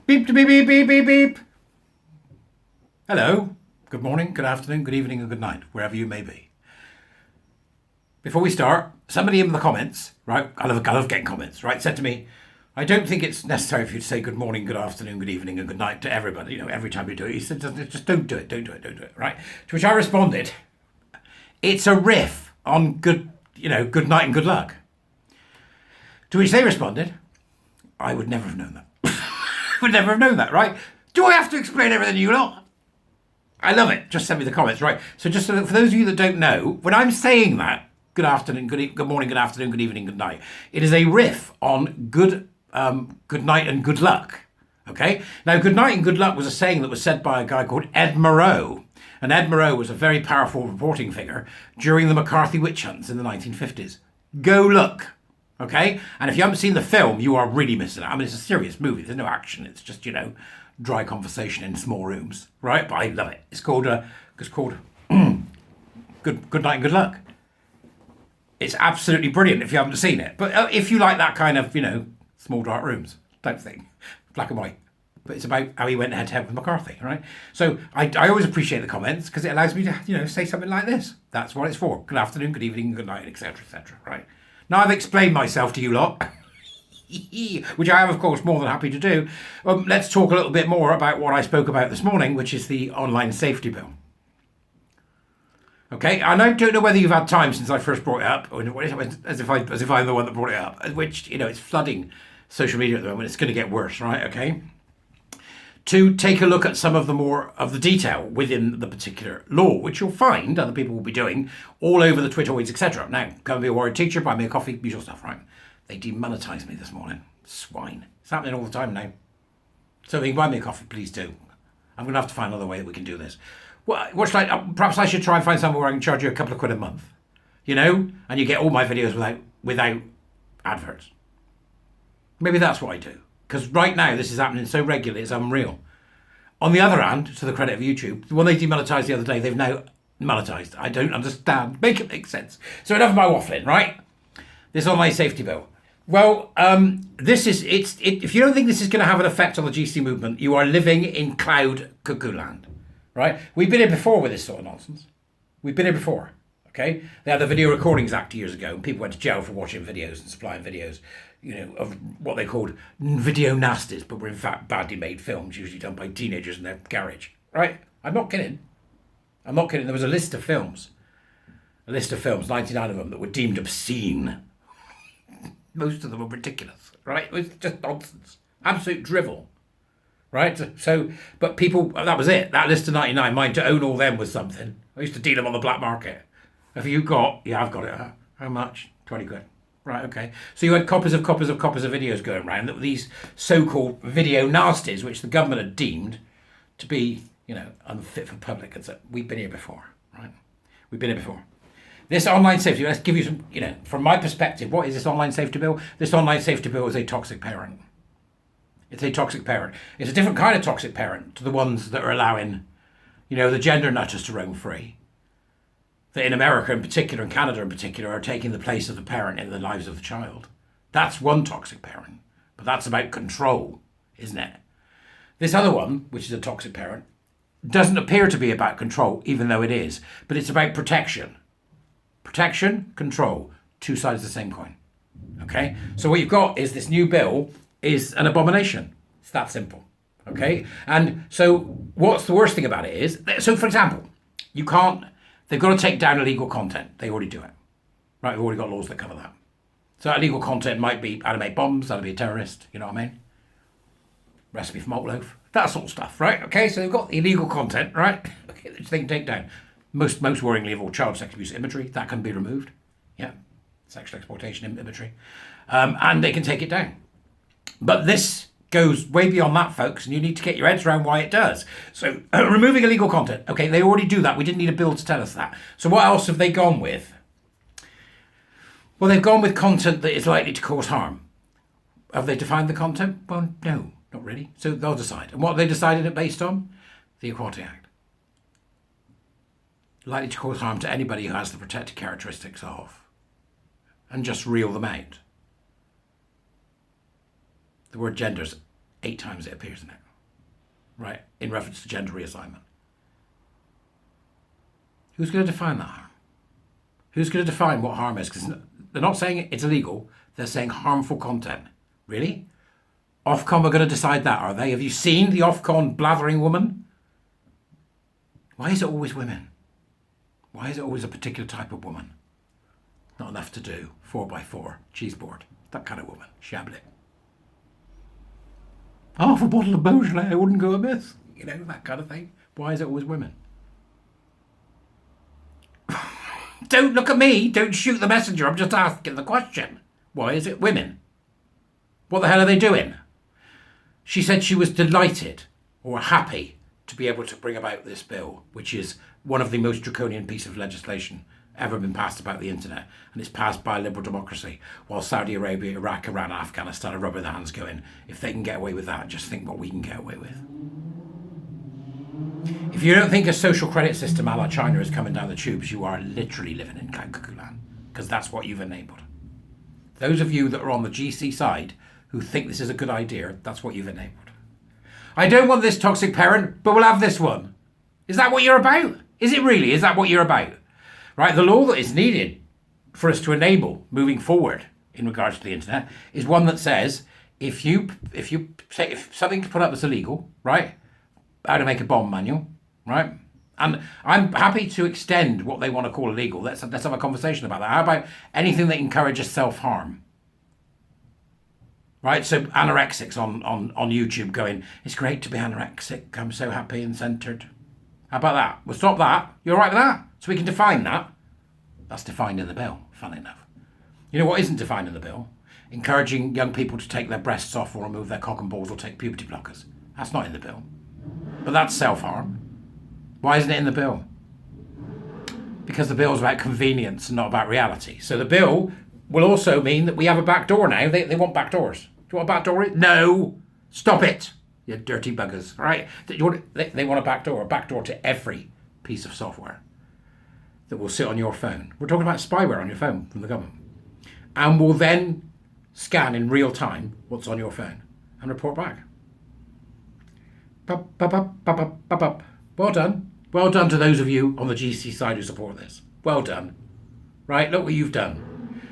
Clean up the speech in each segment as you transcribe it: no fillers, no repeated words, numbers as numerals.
Beep, beep, beep, beep, beep, beep. Hello, good morning, good afternoon, good evening, and good night, wherever you may be. Before we start, somebody in the comments, right, I love getting comments, right, said to me, I don't think it's necessary for you to say good morning, good afternoon, good evening, and good night to everybody, you know, every time you do it. He said, just don't do it, right? To which I responded, it's a riff on good night and good luck. To which they responded, I would never have known that. Would never have known that, right? Do I have to explain everything to you lot? I love it. Just send me the comments, right? So just for those of you that don't know, when I'm saying that, good afternoon, good morning, good afternoon, good evening, good night, it is a riff on good night and good luck. Okay? Now, good night and good luck was a saying that was said by a guy called Ed Murrow. And Ed Murrow was a very powerful reporting figure during the McCarthy witch hunts in the 1950s. Go look. Okay? And if you haven't seen the film, you are really missing out. I mean, it's a serious movie. There's no action. It's just, dry conversation in small rooms. Right? But I love it. It's called Good Night and Good Luck. It's absolutely brilliant if you haven't seen it. But if you like that kind of, small dark rooms, don't think. Black and white. But it's about how he went head to head with McCarthy, right? So I always appreciate the comments because it allows me to, say something like this. That's what it's for. Good afternoon, good evening, good night, etc., right? Now I've explained myself to you lot, which I am, of course, more than happy to do. Let's talk a little bit more about what I spoke about this morning, which is the online safety bill. Okay, and I don't know whether you've had time since I first brought it up, or as if I'm the one that brought it up, which, it's flooding social media at the moment. It's going to get worse, right? Okay. To take a look at some of the detail within the particular law, which you'll find other people will be doing all over the Twitteroids, etc. Now, come and be a warrior teacher, buy me a coffee, usual stuff, right? They demonetised me this morning. Swine. It's happening all the time now. So if you can buy me a coffee, please do. I'm going to have to find another way that we can do this. Perhaps I should try and find somewhere where I can charge you a couple of quid a month, and you get all my videos without adverts. Maybe that's what I do. Because right now, this is happening so regularly, it's unreal. On the other hand, to the credit of YouTube, when they demonetised the other day, they've now monetized. I don't understand. Make it make sense. So enough of my waffling, right? This online safety bill. Well, if you don't think this is going to have an effect on the GC movement, you are living in cloud cuckoo land, right? We've been here before with this sort of nonsense. We've been here before, okay? They had the Video Recordings Act years ago, and people went to jail for watching videos and supplying videos, of what they called video nasties, but were in fact badly made films, usually done by teenagers in their garage, right? I'm not kidding. There was a list of films, 99 of them, that were deemed obscene. Most of them were ridiculous, right? It was just nonsense, absolute drivel, right? So, but people, that was it. That list of 99, mine to own all them was something. I used to deal them on the black market. Have you got? Yeah, I've got it. How much? 20 quid. Right, okay. So you had copies of videos going around that were these so-called video nasties, which the government had deemed to be, unfit for public. And so we've been here before, right? We've been here before. This online safety, let's give you some, from my perspective, what is this online safety bill? This online safety bill is a toxic parent. It's a toxic parent. It's a different kind of toxic parent to the ones that are allowing, the gender nutters to roam free. That in America in particular, and Canada in particular, are taking the place of the parent in the lives of the child. That's one toxic parent, but that's about control, isn't it? This other one, which is a toxic parent, doesn't appear to be about control, even though it is, but it's about protection. Protection, control, two sides of the same coin. Okay? So what you've got is this new bill is an abomination. It's that simple. Okay? And so what's the worst thing about it is, so for example, they've got to take down illegal content. They already do it. Right, we've already got laws that cover that. So that illegal content might be how to make bombs, how to be a terrorist, you know what I mean? Recipe for malt loaf, that sort of stuff, right? Okay, so they've got the illegal content, right? Okay, which they can take down. Most worryingly of all, child sex abuse imagery, that can be removed. Yeah, sexual exploitation imagery. And they can take it down. But this goes way beyond that, folks, and you need to get your heads around why it does. So, removing illegal content. Okay, they already do that. We didn't need a bill to tell us that. So what else have they gone with? Well, they've gone with content that is likely to cause harm. Have they defined the content? Well, no, not really. So they'll decide. And what have they decided it based on? The Equality Act. Likely to cause harm to anybody who has the protected characteristics of. And just reel them out. The word gender's 8 times it appears in it, right, in reference to gender reassignment. Who's going to define that harm? Who's going to define what harm is? Because they're not saying it's illegal, they're saying harmful content. Really? Ofcom are going to decide that, are they? Have you seen the Ofcom blathering woman? Why is it always women? Why is it always a particular type of woman? Not enough to do. 4x4, cheese board. That kind of woman. Chablis. Half a bottle of Beaujolais wouldn't go amiss. You know, that kind of thing. Why is it always women? Don't look at me. Don't shoot the messenger. I'm just asking the question. Why is it women? What the hell are they doing? She said she was delighted or happy to be able to bring about this bill, which is one of the most draconian pieces of legislation ever been passed about the internet, and it's passed by a liberal democracy, while Saudi Arabia, Iraq, Iran, and Afghanistan are rubbing their hands going, if they can get away with that, just think what we can get away with. If you don't think a social credit system a la China is coming down the tubes, you are literally living in cuckoo land, because that's what you've enabled. Those of you that are on the GC side who think this is a good idea, that's what you've enabled. I don't want this toxic parent, but we'll have this one. Is that what you're about? Is it really? Is that what you're about? Right, the law that is needed for us to enable moving forward in regards to the internet is one that says if something's put up as illegal, right, how to make a bomb manual, right? And I'm happy to extend what they want to call illegal. Let's have a conversation about that. How about anything that encourages self-harm? Right, so anorexics on YouTube going, it's great to be anorexic, I'm so happy and centred. How about that? We'll stop that. You all right with that? So we can define that. That's defined in the bill, funny enough. You know what isn't defined in the bill? Encouraging young people to take their breasts off or remove their cock and balls or take puberty blockers. That's not in the bill. But that's self-harm. Why isn't it in the bill? Because the bill's about convenience and not about reality. So the bill will also mean that we have a back door now. They want back doors. Do you want a back door? No! Stop it! You dirty buggers, right? They want a back door to every piece of software that will sit on your phone. We're talking about spyware on your phone from the government. And will then scan in real time what's on your phone and report back. Well done. Well done to those of you on the GC side who support this. Well done. Right, look what you've done.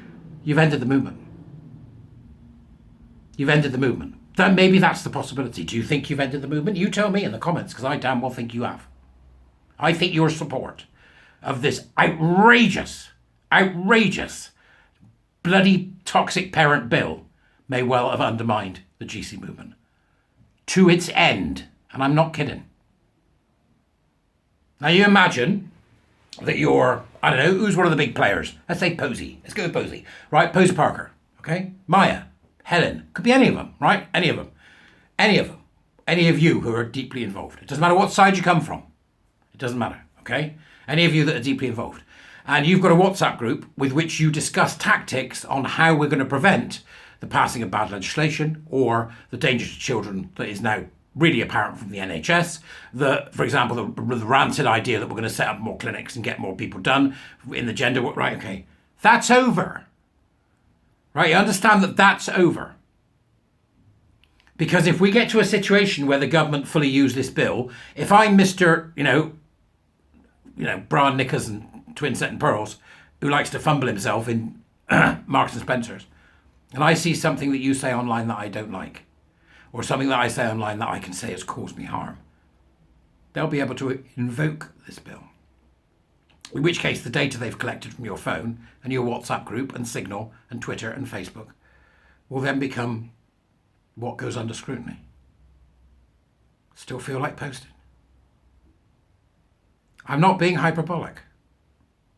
You've ended the movement. You've ended the movement. Then maybe that's the possibility. Do you think you've ended the movement? You tell me in the comments, because I damn well think you have. I think your support of this outrageous, bloody toxic parent bill may well have undermined the GC movement to its end. And I'm not kidding. Now you imagine that you're, I don't know, who's one of the big players? Let's say Posey. Let's go with Posey. Right, Posey Parker. Okay? Maya. Helen. Could be any of them, right? Any of them. Any of them. Any of you who are deeply involved. It doesn't matter what side you come from. It doesn't matter, okay? Any of you that are deeply involved. And you've got a WhatsApp group with which you discuss tactics on how we're going to prevent the passing of bad legislation or the danger to children that is now really apparent from the NHS. For example, the rancid idea that we're going to set up more clinics and get more people done in the gender, right, okay. That's over. Right, you understand that that's over. Because if we get to a situation where the government fully use this bill, if I'm Mr. Brian Knickers and Twin Set and Pearls, who likes to fumble himself in Marks and Spencer's, and I see something that you say online that I don't like, or something that I say online that I can say has caused me harm, they'll be able to invoke this bill. In which case, the data they've collected from your phone and your WhatsApp group and Signal and Twitter and Facebook will then become what goes under scrutiny. Still feel like posting. I'm not being hyperbolic.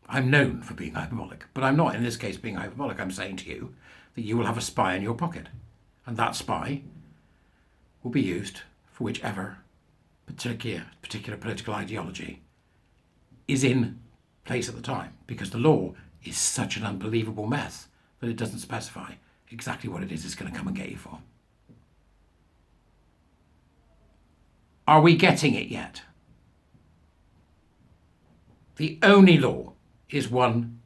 I'm known for being hyperbolic, but I'm not in this case being hyperbolic. I'm saying to you that you will have a spy in your pocket, and that spy will be used for whichever particular political ideology is in place at the time, because the law is such an unbelievable mess that it doesn't specify exactly what it is it's going to come and get you for. Are we getting it yet? The only law is one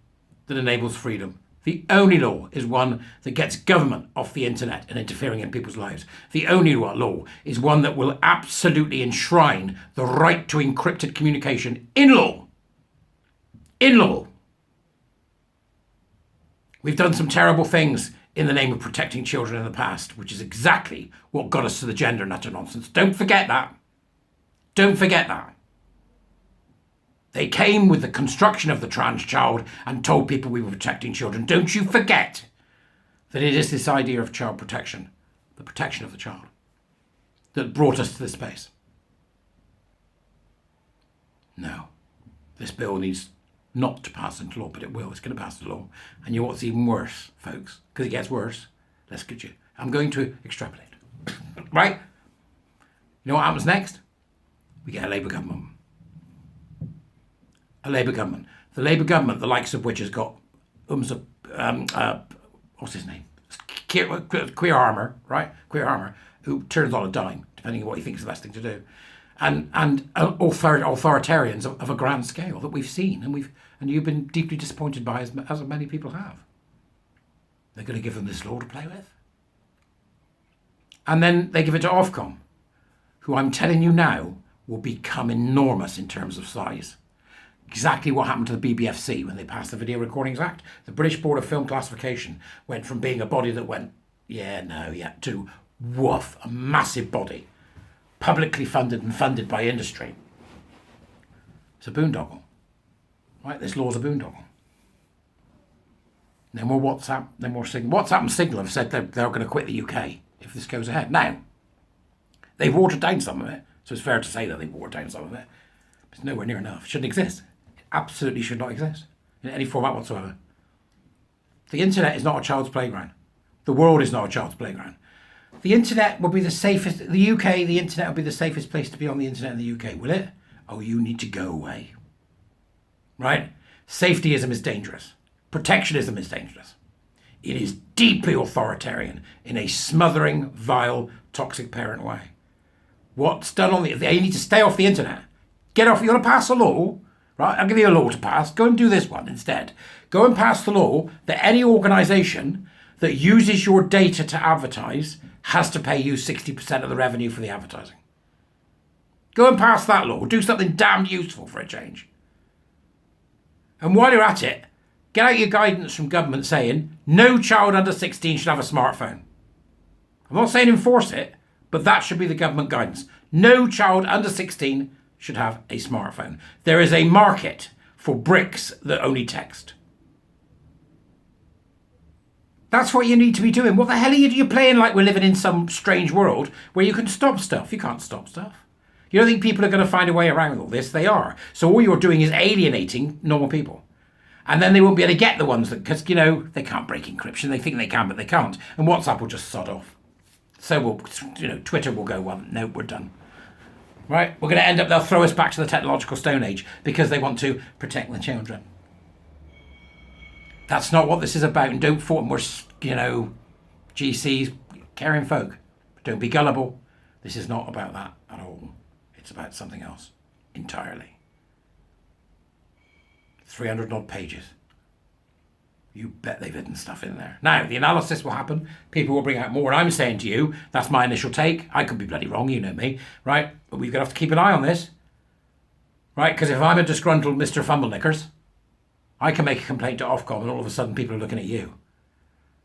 that enables freedom The only law is one that gets government off the internet and interfering in people's lives. The only law is one that will absolutely enshrine the right to encrypted communication in law. In law. We've done some terrible things in the name of protecting children in the past, which is exactly what got us to the gender nutter nonsense. Don't forget that. Don't forget that. They came with the construction of the trans child and told people we were protecting children. Don't you forget that it is this idea of child protection, the protection of the child, that brought us to this space. No, this bill needs not to pass into law, but it will. It's going to pass into law. And you know what's even worse, folks? Because it gets worse. Let's get you. I'm going to extrapolate. Right? You know what happens next? We get a Labour government. A Labour government. The Labour government, the likes of which has got what's his name? Queer Armour, right? Queer Armour, who turns on a dime, depending on what he thinks is the best thing to do. And authoritarians of a grand scale that we've seen and you've been deeply disappointed by, as many people have. They're going to give them this law to play with. And then they give it to Ofcom, who I'm telling you now will become enormous in terms of size. Exactly what happened to the BBFC when they passed the Video Recordings Act. The British Board of Film Classification went from being a body that went, to woof, a massive body, publicly funded and funded by industry. It's a boondoggle. Right, this law's a boondoggle. No more WhatsApp, no more Signal. WhatsApp and Signal have said they're going to quit the UK if this goes ahead. Now, they've watered down some of it, so it's fair to say that they've watered down some of it. But it's nowhere near enough. It shouldn't exist. It absolutely should not exist in any format whatsoever. The internet is not a child's playground. The world is not a child's playground. The internet will be the safest, the UK, the internet will be the safest place to be on the internet in the UK, will it? Oh, you need to go away. Right? Safetyism is dangerous. Protectionism is dangerous. It is deeply authoritarian in a smothering, vile, toxic parent way. What's done on you need to stay off the internet. Get off, you want to pass a law, right? I'll give you a law to pass. Go and do this one instead. Go and pass the law that any organisation that uses your data to advertise has to pay you 60% of the revenue for the advertising. Go and pass that law. Do something damned useful for a change. And while you're at it, get out your guidance from government saying no child under 16 should have a smartphone. I'm not saying enforce it, but that should be the government guidance. No child under 16 should have a smartphone. There is a market for bricks that only text. That's what you need to be doing. What the hell are you playing like we're living in some strange world where you can stop stuff? You can't stop stuff. You don't think people are going to find a way around all this? They are. So all you're doing is alienating normal people. And then they won't be able to get the ones that, because, they can't break encryption. They think they can, but they can't. And WhatsApp will just sod off. So will, Twitter will go, well, no, we're done. Right? We're going to end up, they'll throw us back to the technological Stone Age because they want to protect the children. That's not what this is about. And don't fall, we're, GCs, caring folk. Don't be gullible. This is not about that at all. It's about something else entirely. 300 odd pages. You bet they've hidden stuff in there. Now, the analysis will happen. People will bring out more. I'm saying to you, that's my initial take. I could be bloody wrong, you know me, right? But we're going to have to keep an eye on this, right? Because if I'm a disgruntled Mr. Fumbлекnickers, I can make a complaint to Ofcom and all of a sudden people are looking at you.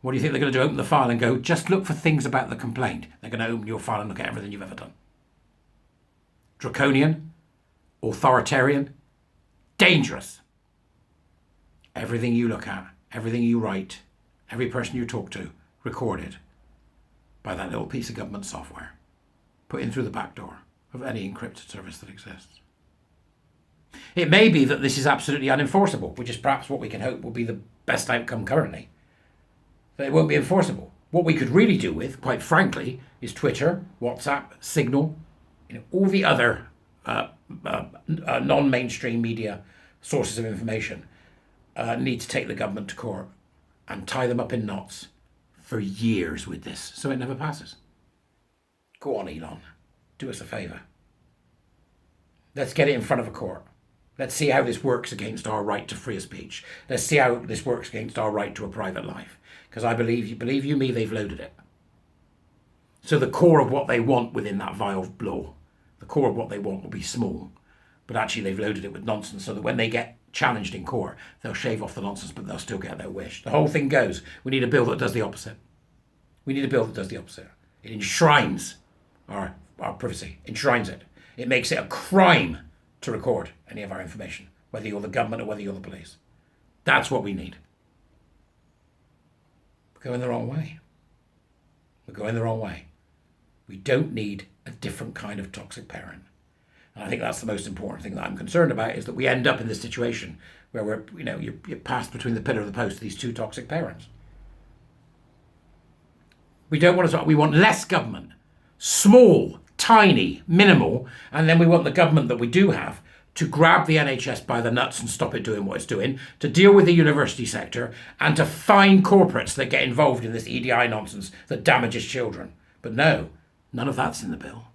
What do you think they're going to do? Open the file and go, just look for things about the complaint. They're going to open your file and look at everything you've ever done. Draconian, authoritarian, dangerous. Everything you look at, everything you write, every person you talk to, recorded by that little piece of government software, put in through the back door of any encrypted service that exists. It may be that this is absolutely unenforceable, which is perhaps what we can hope will be the best outcome currently. That it won't be enforceable. What we could really do with, quite frankly, is Twitter, WhatsApp, Signal, all the other non-mainstream media sources of information need to take the government to court and tie them up in knots for years with this, so it never passes. Go on, Elon. Do us a favour. Let's get it in front of a court. Let's see how this works against our right to free speech. Let's see how this works against our right to a private life. Because I believe you me, they've loaded it. So the core of what they want within that vile law, the core of what they want will be small. But actually they've loaded it with nonsense so that when they get challenged in court, they'll shave off the nonsense, but they'll still get their wish. The whole thing goes, we need a bill that does the opposite. We need a bill that does the opposite. It enshrines our privacy, enshrines it. It makes it a crime to record any of our information, whether you're the government or whether you're the police. That's what we need. We're going the wrong way. We're going the wrong way. We don't need a different kind of toxic parent. And I think that's the most important thing that I'm concerned about, is that we end up in this situation where you're passed between the pillar and the post of these two toxic parents. We don't want to talk, we want less government. Small, tiny, minimal, and then we want the government that we do have to grab the NHS by the nuts and stop it doing what it's doing, to deal with the university sector, and to fine corporates that get involved in this EDI nonsense that damages children. But no, none of that's in the bill.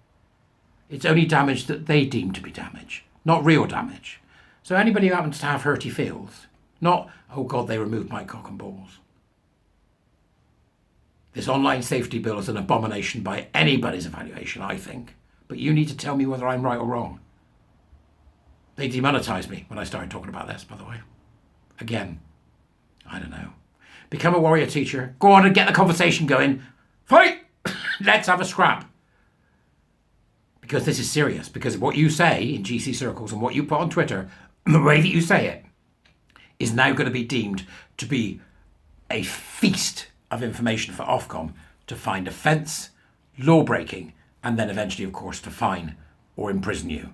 It's only damage that they deem to be damage, not real damage. So anybody who happens to have hurty feels, not, oh God, they removed my cock and balls. This online safety bill is an abomination by anybody's evaluation, I think. But you need to tell me whether I'm right or wrong. They demonetised me when I started talking about this, by the way. Again, I don't know. Become a warrior teacher. Go on and get the conversation going. Fight! Let's have a scrap. Because this is serious. Because what you say in GC circles and what you put on Twitter, the way that you say it, is now going to be deemed to be a feast of information for Ofcom to find offence, law breaking, and then eventually, of course, to fine or imprison you.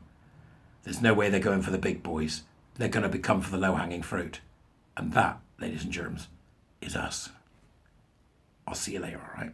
There's no way they're going for the big boys. They're going to become for the low-hanging fruit. And that, ladies and germs, is us. I'll see you later, all right?